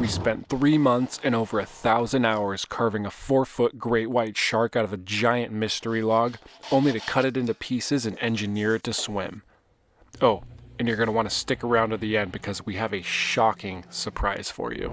We spent 3 months and over 1,000 hours carving a 4-foot great white shark out of a giant mystery log, only to cut it into pieces and engineer it to swim. Oh, and you're going to want to stick around to the end because we have a shocking surprise for you.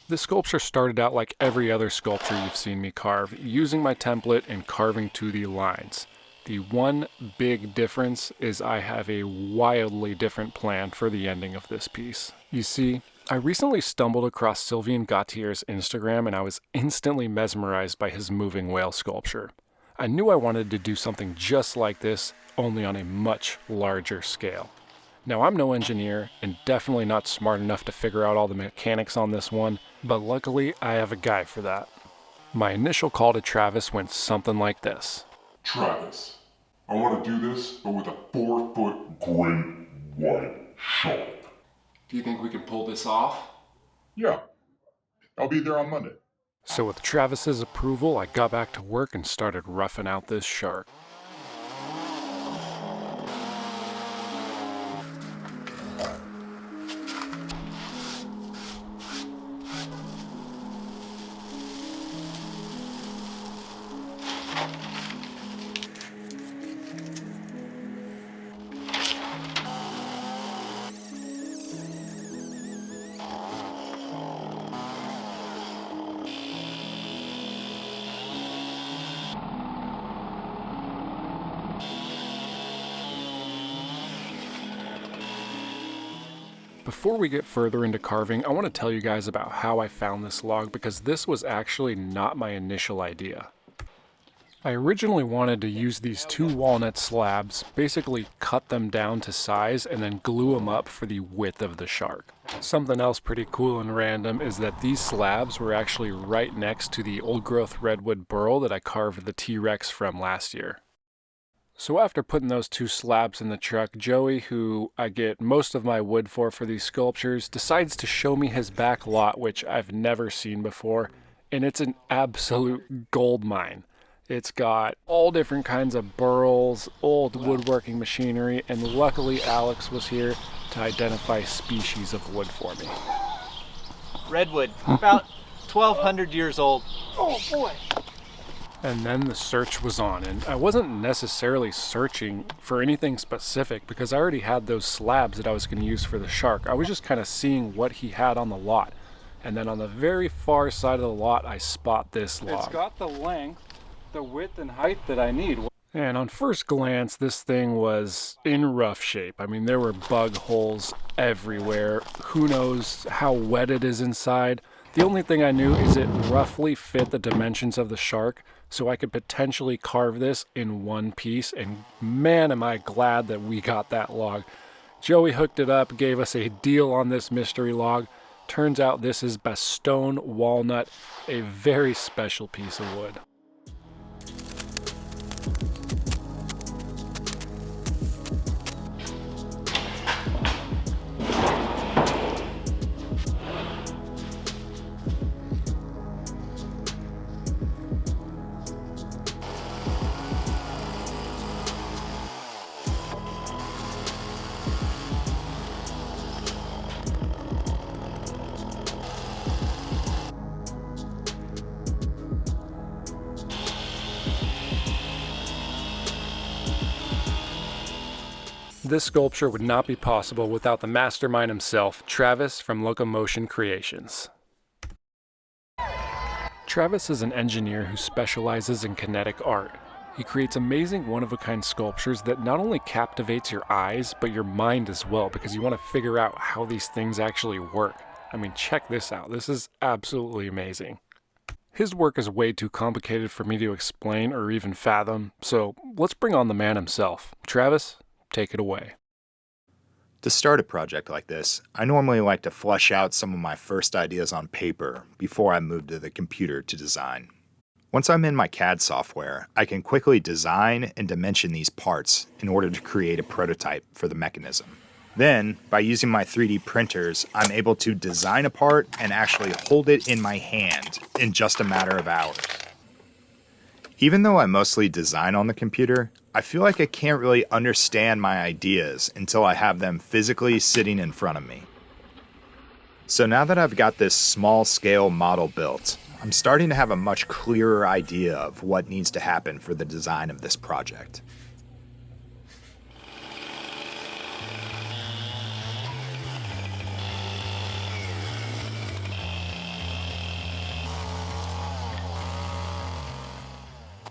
This sculpture started out like every other sculpture you've seen me carve, using my template and carving to the lines. The one big difference is I have a wildly different plan for the ending of this piece. You see, I recently stumbled across Sylvain Gautier's Instagram and I was instantly mesmerized by his moving whale sculpture. I knew I wanted to do something just like this, only on a much larger scale. Now, I'm no engineer and definitely not smart enough to figure out all the mechanics on this one, but luckily I have a guy for that. My initial call to Travis went something like this. Travis, I want to do this, but with a 4-foot great white shark. Do you think we can pull this off? Yeah, I'll be there on Monday. So with Travis's approval, I got back to work and started roughing out this shark. Before we get further into carving, I want to tell you guys about how I found this log because this was actually not my initial idea. I originally wanted to use these 2 walnut slabs, basically cut them down to size and then glue them up for the width of the shark. Something else pretty cool and random is that these slabs were actually right next to the old growth redwood burl that I carved the T-Rex from last year. So after putting those 2 slabs in the truck, Joey, who I get most of my wood for these sculptures, decides to show me his back lot, which I've never seen before, and it's an absolute gold mine. It's got all different kinds of burls, old woodworking machinery, and luckily Alex was here to identify species of wood for me. Redwood, about 1,200 years old. Oh boy! And then the search was on, and I wasn't necessarily searching for anything specific because I already had those slabs that I was going to use for the shark. I was just kind of seeing what he had on the lot. And then on the very far side of the lot, I spot this log. It's got the length, the width and height that I need. And on first glance, this thing was in rough shape. I mean, there were bug holes everywhere. Who knows how wet it is inside. The only thing I knew is it roughly fit the dimensions of the shark, so I could potentially carve this in one piece, and man, am I glad that we got that log. Joey hooked it up, gave us a deal on this mystery log. Turns out this is Bespoke walnut, a very special piece of wood. This sculpture would not be possible without the mastermind himself, Travis from Locomotion Creations. Travis is an engineer who specializes in kinetic art. He creates amazing one-of-a-kind sculptures that not only captivates your eyes, but your mind as well, because you want to figure out how these things actually work. I mean, check this out. This is absolutely amazing. His work is way too complicated for me to explain or even fathom, so let's bring on the man himself. Travis, take it away. To start a project like this, I normally like to flesh out some of my first ideas on paper before I move to the computer to design. Once I'm in my CAD software, I can quickly design and dimension these parts in order to create a prototype for the mechanism. Then, by using my 3D printers, I'm able to design a part and actually hold it in my hand in just a matter of hours. Even though I mostly design on the computer, I feel like I can't really understand my ideas until I have them physically sitting in front of me. So now that I've got this small-scale model built, I'm starting to have a much clearer idea of what needs to happen for the design of this project.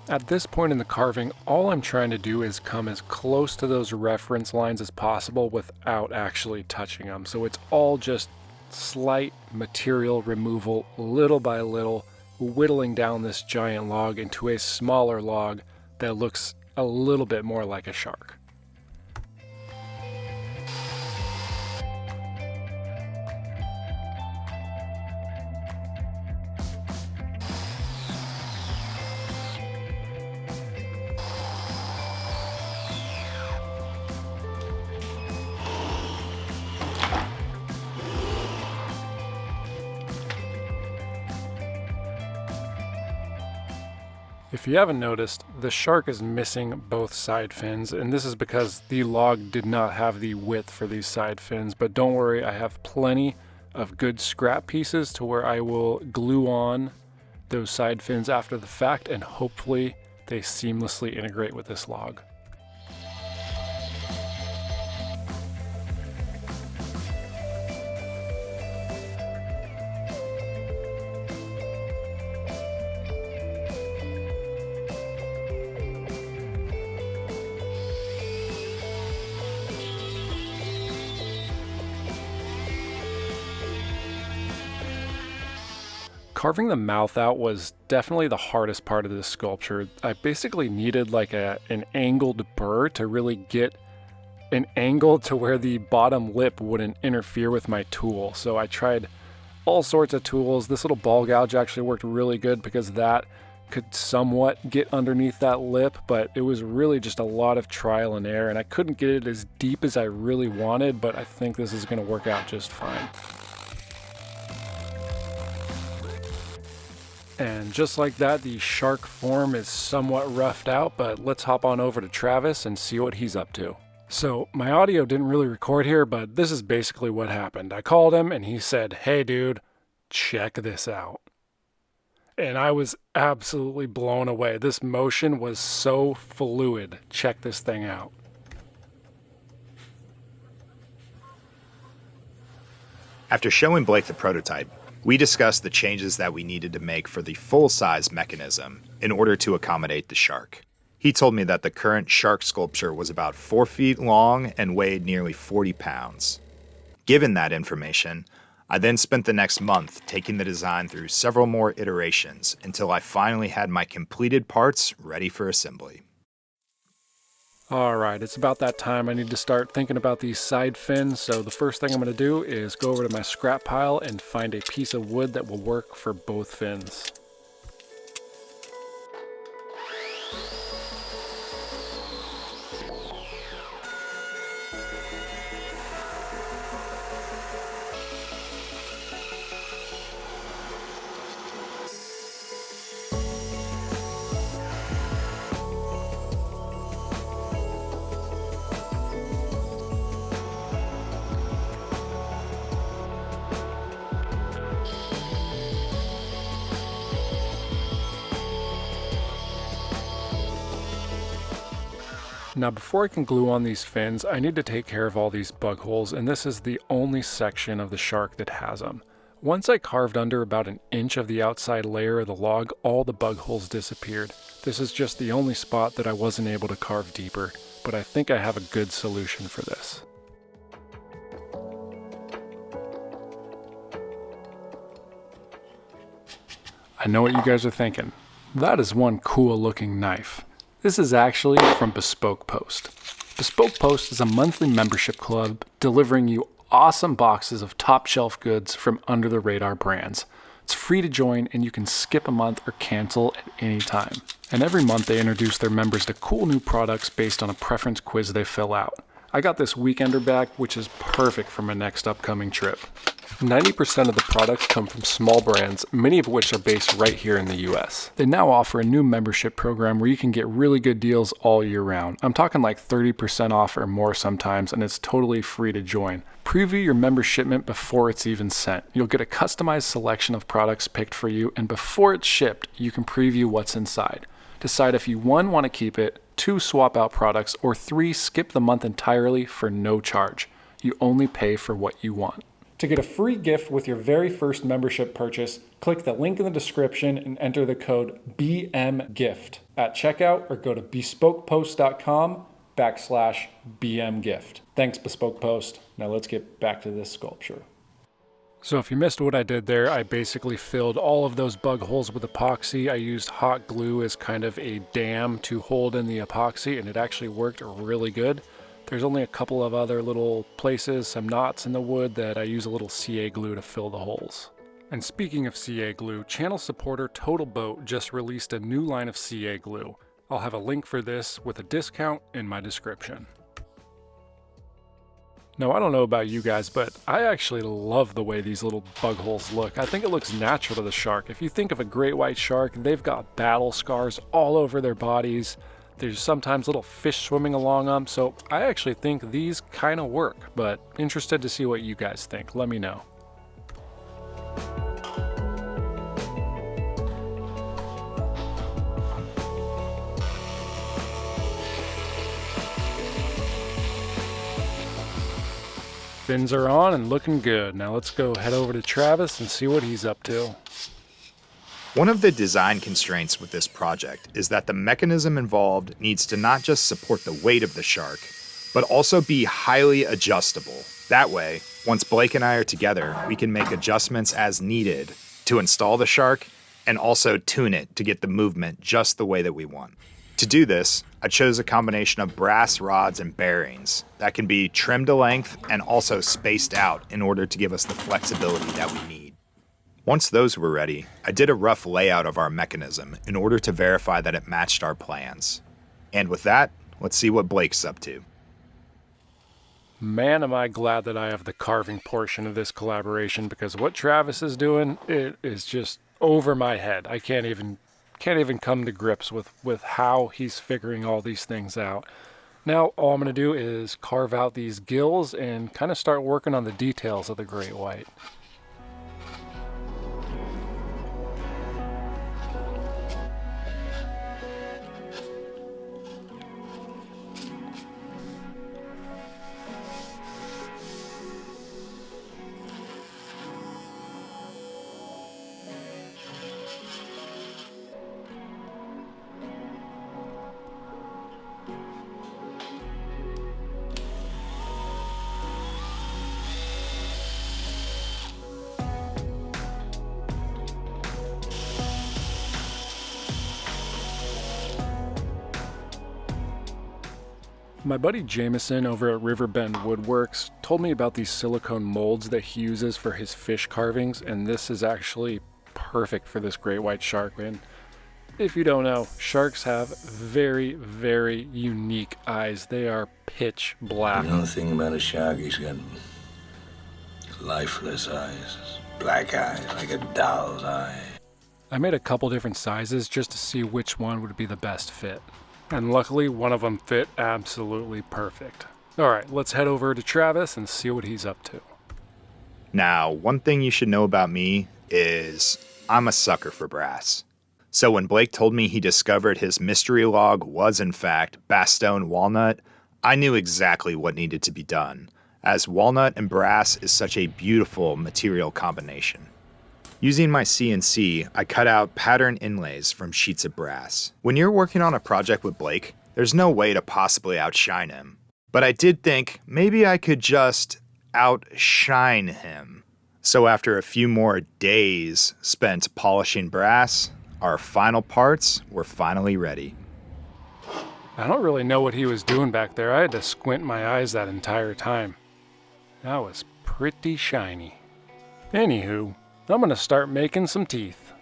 At this point in the carving, all I'm trying to do is come as close to those reference lines as possible without actually touching them. So it's all just slight material removal, little by little, whittling down this giant log into a smaller log that looks a little bit more like a shark. If you haven't noticed, the shark is missing both side fins, and this is because the log did not have the width for these side fins, but don't worry, I have plenty of good scrap pieces to where I will glue on those side fins after the fact, and hopefully they seamlessly integrate with this log. Carving the mouth out was definitely the hardest part of this sculpture. I basically needed like an angled burr to really get an angle to where the bottom lip wouldn't interfere with my tool. So I tried all sorts of tools. This little ball gouge actually worked really good because that could somewhat get underneath that lip, but it was really just a lot of trial and error, and I couldn't get it as deep as I really wanted, but I think this is going to work out just fine. And just like that, the shark form is somewhat roughed out, but let's hop on over to Travis and see what he's up to. So my audio didn't really record here, but this is basically what happened. I called him and he said, "Hey dude, check this out." And I was absolutely blown away. This motion was so fluid. Check this thing out. After showing Blake the prototype, we discussed the changes that we needed to make for the full-size mechanism in order to accommodate the shark. He told me that the current shark sculpture was about 4 feet long and weighed nearly 40 pounds. Given that information, I then spent the next month taking the design through several more iterations until I finally had my completed parts ready for assembly. Alright, it's about that time. I need to start thinking about these side fins, so the first thing I'm going to do is go over to my scrap pile and find a piece of wood that will work for both fins. Now before I can glue on these fins, I need to take care of all these bug holes, and this is the only section of the shark that has them. Once I carved under about an inch of the outside layer of the log, all the bug holes disappeared. This is just the only spot that I wasn't able to carve deeper, but I think I have a good solution for this. I know what you guys are thinking. That is one cool looking knife. This is actually from Bespoke Post. Bespoke Post is a monthly membership club delivering you awesome boxes of top shelf goods from under the radar brands. It's free to join and you can skip a month or cancel at any time. And every month they introduce their members to cool new products based on a preference quiz they fill out. I got this weekender bag, which is perfect for my next upcoming trip. 90% of the products come from small brands, many of which are based right here in the US. They now offer a new membership program where you can get really good deals all year round. I'm talking like 30% off or more sometimes, and it's totally free to join. Preview your member shipment before it's even sent. You'll get a customized selection of products picked for you, and before it's shipped, you can preview what's inside. Decide if you 1, want to keep it, 2, swap out products, or 3, skip the month entirely for no charge. You only pay for what you want. To get a free gift with your very first membership purchase, click the link in the description and enter the code BMGIFT at checkout or go to bespokepost.com/BMGIFT. Thanks, Bespoke Post. Now let's get back to this sculpture. So if you missed what I did there, I basically filled all of those bug holes with epoxy. I used hot glue as kind of a dam to hold in the epoxy, and it actually worked really good. There's only a couple of other little places, some knots in the wood, that I use a little CA glue to fill the holes. And speaking of CA glue, channel supporter Total Boat just released a new line of CA glue. I'll have a link for this with a discount in my description. Now, I don't know about you guys, but I actually love the way these little bug holes look. I think it looks natural to the shark. If you think of a great white shark, they've got battle scars all over their bodies. There's sometimes little fish swimming along them, so I actually think these kind of work, but interested to see what you guys think. Let me know. Fins are on and looking good. Now let's go head over to Travis and see what he's up to. One of the design constraints with this project is that the mechanism involved needs to not just support the weight of the shark, but also be highly adjustable. That way, once Blake and I are together, we can make adjustments as needed to install the shark and also tune it to get the movement just the way that we want. To do this, I chose a combination of brass rods and bearings that can be trimmed to length and also spaced out in order to give us the flexibility that we need. Once those were ready, I did a rough layout of our mechanism in order to verify that it matched our plans. And with that, let's see what Blake's up to. Man, am I glad that I have the carving portion of this collaboration, because what Travis is doing, it is just over my head. I can't even come to grips with how he's figuring all these things out. Now, all I'm going to do is carve out these gills and kind of start working on the details of the great white. My buddy Jameson over at Riverbend Woodworks told me about these silicone molds that he uses for his fish carvings, and this is actually perfect for this great white shark. And if you don't know, sharks have very, very unique eyes. They are pitch black. The only thing about a shark, he's got lifeless eyes, black eyes, like a doll's eye. I made a couple different sizes just to see which one would be the best fit. And luckily, one of them fit absolutely perfect. All right, let's head over to Travis and see what he's up to. Now, one thing you should know about me is I'm a sucker for brass. So when Blake told me he discovered his mystery log was in fact Bastogne walnut, I knew exactly what needed to be done, as walnut and brass is such a beautiful material combination. Using my CNC, I cut out pattern inlays from sheets of brass. When you're working on a project with Blake, there's no way to possibly outshine him. But I did think maybe I could just outshine him. So after a few more days spent polishing brass, our final parts were finally ready. I don't really know what he was doing back there. I had to squint my eyes that entire time. That was pretty shiny. Anywho, I'm gonna start making some teeth.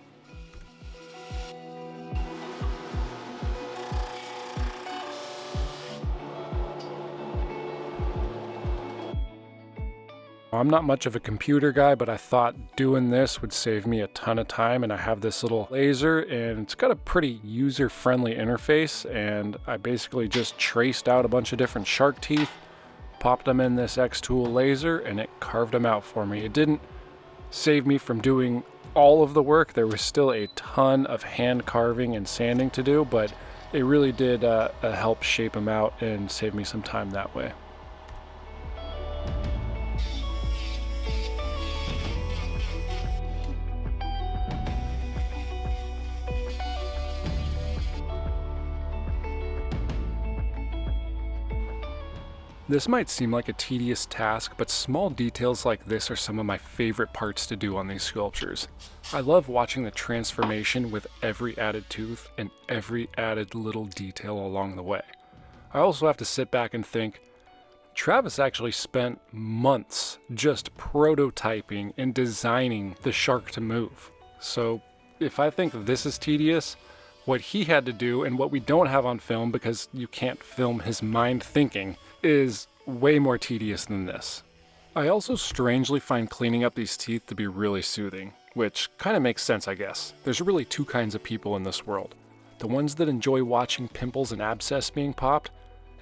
I'm not much of a computer guy, but I thought doing this would save me a ton of time, and I have this little laser and it's got a pretty user-friendly interface, and I basically just traced out a bunch of different shark teeth, popped them in this X-Tool laser, and it carved them out for me. It didn't save me from doing all of the work. There was still a ton of hand carving and sanding to do, but it really did help shape them out and save me some time that way. This might seem like a tedious task, but small details like this are some of my favorite parts to do on these sculptures. I love watching the transformation with every added tooth and every added little detail along the way. I also have to sit back and think, Travis actually spent months just prototyping and designing the shark to move. So if I think this is tedious, what he had to do, and what we don't have on film because you can't film his mind thinking, is way more tedious than this. I also strangely find cleaning up these teeth to be really soothing, which kind of makes sense, I guess. There's really two kinds of people in this world. The ones that enjoy watching pimples and abscess being popped,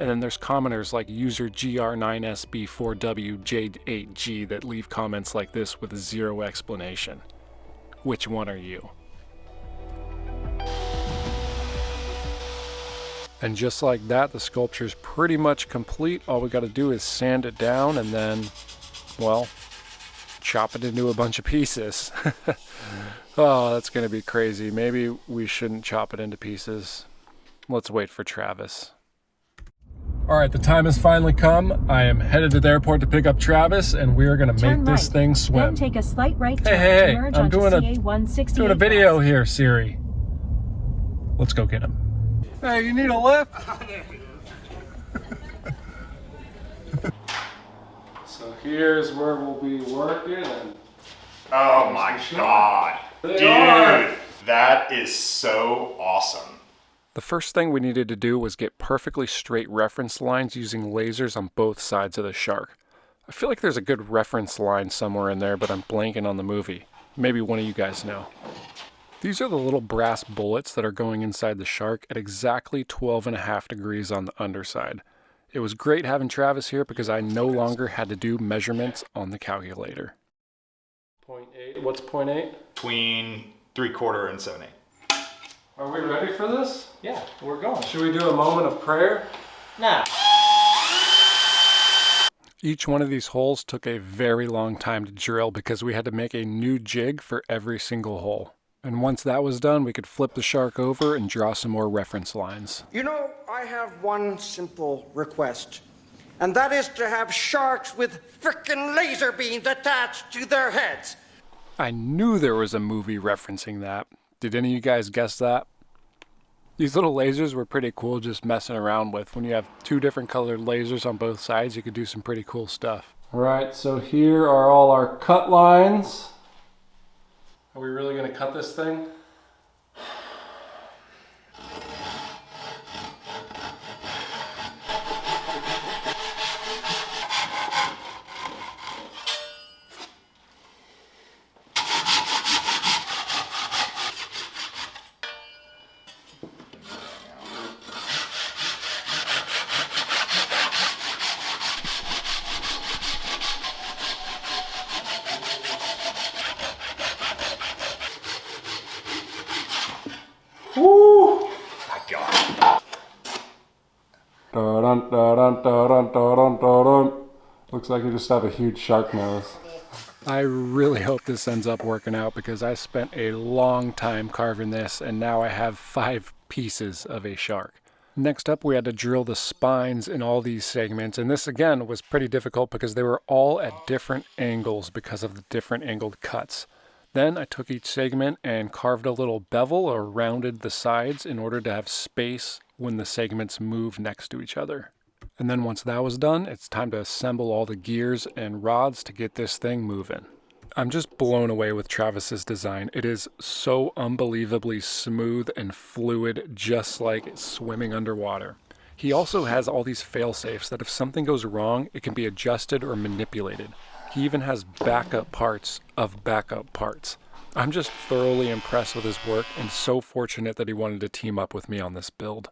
and then there's commoners like user GR9SB4WJ8G that leave comments like this with zero explanation. Which one are you? And just like that, the sculpture's pretty much complete. All we gotta do is sand it down and then, well, chop it into a bunch of pieces. Oh, that's gonna be crazy. Maybe we shouldn't chop it into pieces. Let's wait for Travis. All right, the time has finally come. I am headed to the airport to pick up Travis, and we are gonna make this thing swim. Then take a slight right turn Hey, to merge I'm onto doing CA-168 a video here, Siri. Let's go get him. Hey, you need a lift? So here's where we'll be working. And Oh my god. They Dude, are. that is so awesome. The first thing we needed to do was get perfectly straight reference lines using lasers on both sides of the shark. I feel like there's a good reference line somewhere in there, but I'm blanking on the movie. Maybe one of you guys know. These are the little brass bullets that are going inside the shark at exactly 12.5 degrees on the underside. It was great having Travis here because I no longer had to do measurements on the calculator. 0.8. What's 0.8? Between 3/4 and 7/8. Are we ready for this? Yeah, we're going. Should we do a moment of prayer? Nah. Each one of these holes took a very long time to drill because we had to make a new jig for every single hole. And once that was done, we could flip the shark over and draw some more reference lines. You know, I have one simple request, and that is to have sharks with frickin' laser beams attached to their heads. I knew there was a movie referencing that. Did any of you guys guess that? These little lasers were pretty cool just messing around with. When you have two different colored lasers on both sides, you could do some pretty cool stuff. All right, so here are all our cut lines. Are we really gonna cut this thing? Woo! My god. Dun, dun, dun, dun, dun, dun, dun. Looks like you just have a huge shark nose. I really hope this ends up working out because I spent a long time carving this and now I have 5 pieces of a shark. Next up, we had to drill the spines in all these segments, and this again was pretty difficult because they were all at different angles because of the different angled cuts. Then I took each segment and carved a little bevel or rounded the sides in order to have space when the segments move next to each other. And then once that was done, it's time to assemble all the gears and rods to get this thing moving. I'm just blown away with Travis's design. It is so unbelievably smooth and fluid, just like swimming underwater. He also has all these fail-safes that if something goes wrong, it can be adjusted or manipulated. He even has backup parts of backup parts. I'm just thoroughly impressed with his work and so fortunate that he wanted to team up with me on this build.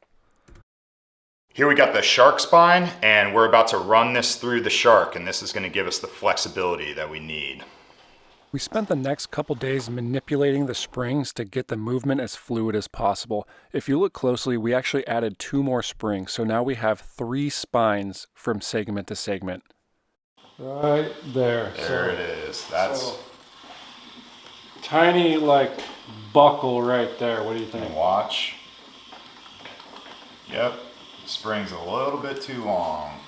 Here we got the shark spine, and we're about to run this through the shark, and this is going to give us the flexibility that we need. We spent the next couple days manipulating the springs to get the movement as fluid as possible. If you look closely, we actually added 2 more springs, so now we have 3 spines from segment to segment. Right there. There it is. That's so tiny, like, buckle right there. What do you think? watch. Yep, the spring's a little bit too long.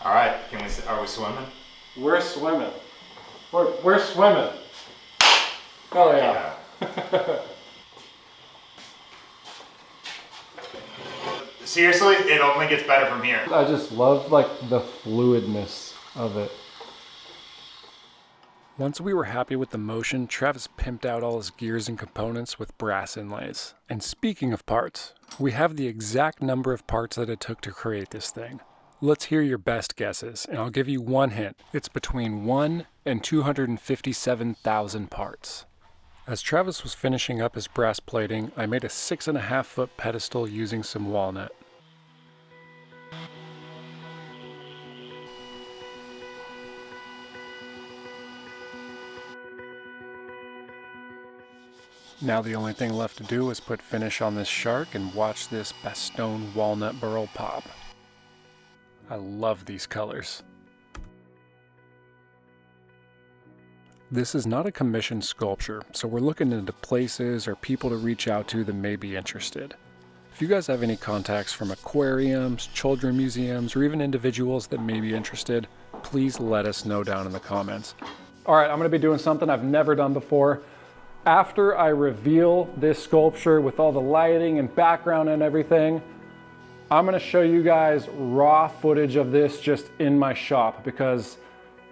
All right, are we swimming? We're swimming. We're swimming. Oh yeah. Seriously, it only gets better from here. I just love like the fluidness of it. Once we were happy with the motion, Travis pimped out all his gears and components with brass inlays. And speaking of parts, we have the exact number of parts that it took to create this thing. Let's hear your best guesses, and I'll give you one hint. It's between 1 and 257,000 parts. As Travis was finishing up his brass plating, I made a 6.5 foot pedestal using some walnut. Now the only thing left to do is put finish on this shark and watch this Bastogne walnut burl pop. I love these colors. This is not a commissioned sculpture, so we're looking into places or people to reach out to that may be interested. If you guys have any contacts from aquariums, children museums, or even individuals that may be interested, please let us know down in the comments. All right, I'm gonna be doing something I've never done before. After I reveal this sculpture with all the lighting and background and everything, I'm gonna show you guys raw footage of this just in my shop, because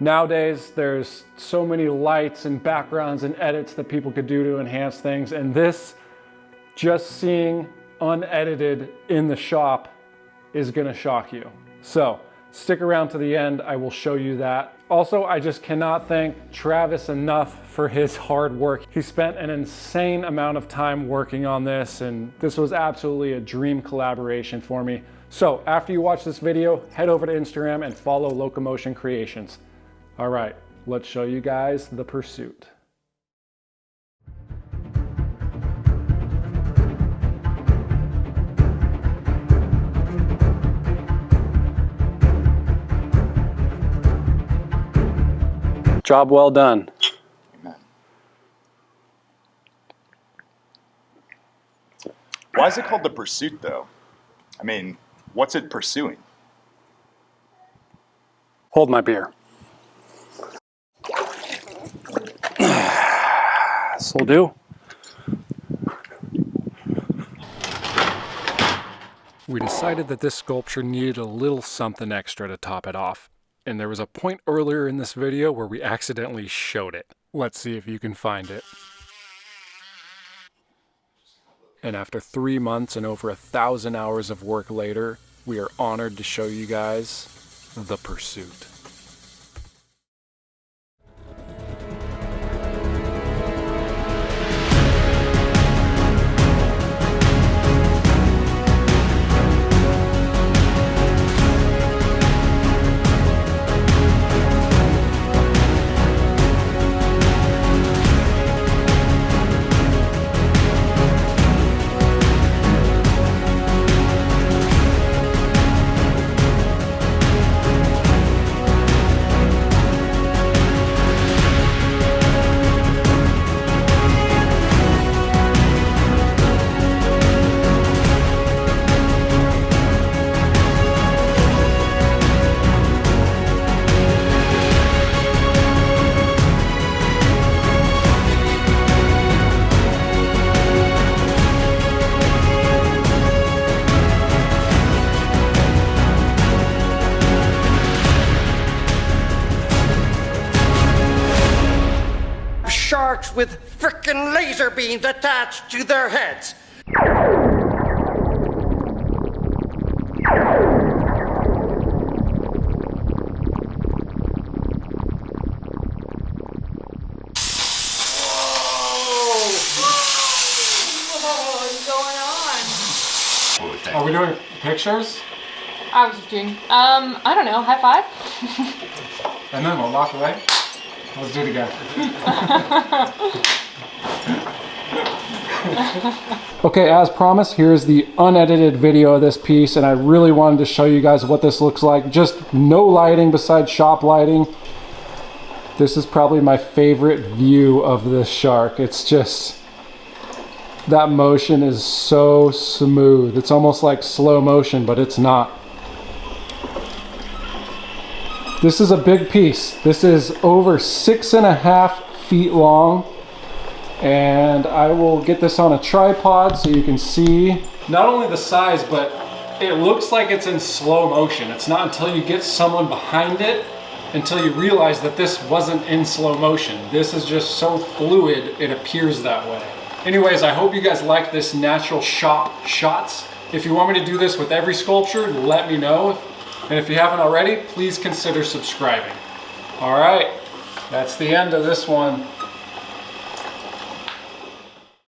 nowadays there's so many lights and backgrounds and edits that people could do to enhance things, and this, just seeing unedited in the shop, is gonna shock you. So stick around to the end, I will show you that. Also, I just cannot thank Travis enough for his hard work. He spent an insane amount of time working on this, and this was absolutely a dream collaboration for me. So after you watch this video, head over to Instagram and follow Locomotion Creations. All right, let's show you guys the pursuit. Job well done. Amen. Why is it called the pursuit, though? I mean, what's it pursuing? Hold my beer. This'll do. We decided that this sculpture needed a little something extra to top it off. And there was a point earlier in this video where we accidentally showed it. Let's see if you can find it. And after 3 months and over 1,000 hours of work later, we are honored to show you guys the pursuit. Sharks with frickin' laser beams attached to their heads. pictures? I was just doing, I don't know, high five? And then we'll walk away. Let's do it again. Okay, as promised, here's the unedited video of this piece, and I really wanted to show you guys what this looks like. Just no lighting besides shop lighting. This is probably my favorite view of this shark. It's just, that motion is so smooth. It's almost like slow motion, but it's not. This is a big piece. This is over 6.5 feet long. And I will get this on a tripod so you can see not only the size, but it looks like it's in slow motion. It's not until you get someone behind it until you realize that this wasn't in slow motion. This is just so fluid, it appears that way. Anyways, I hope you guys like this natural shop shots. If you want me to do this with every sculpture, let me know. And if you haven't already, please consider subscribing. All right, that's the end of this one.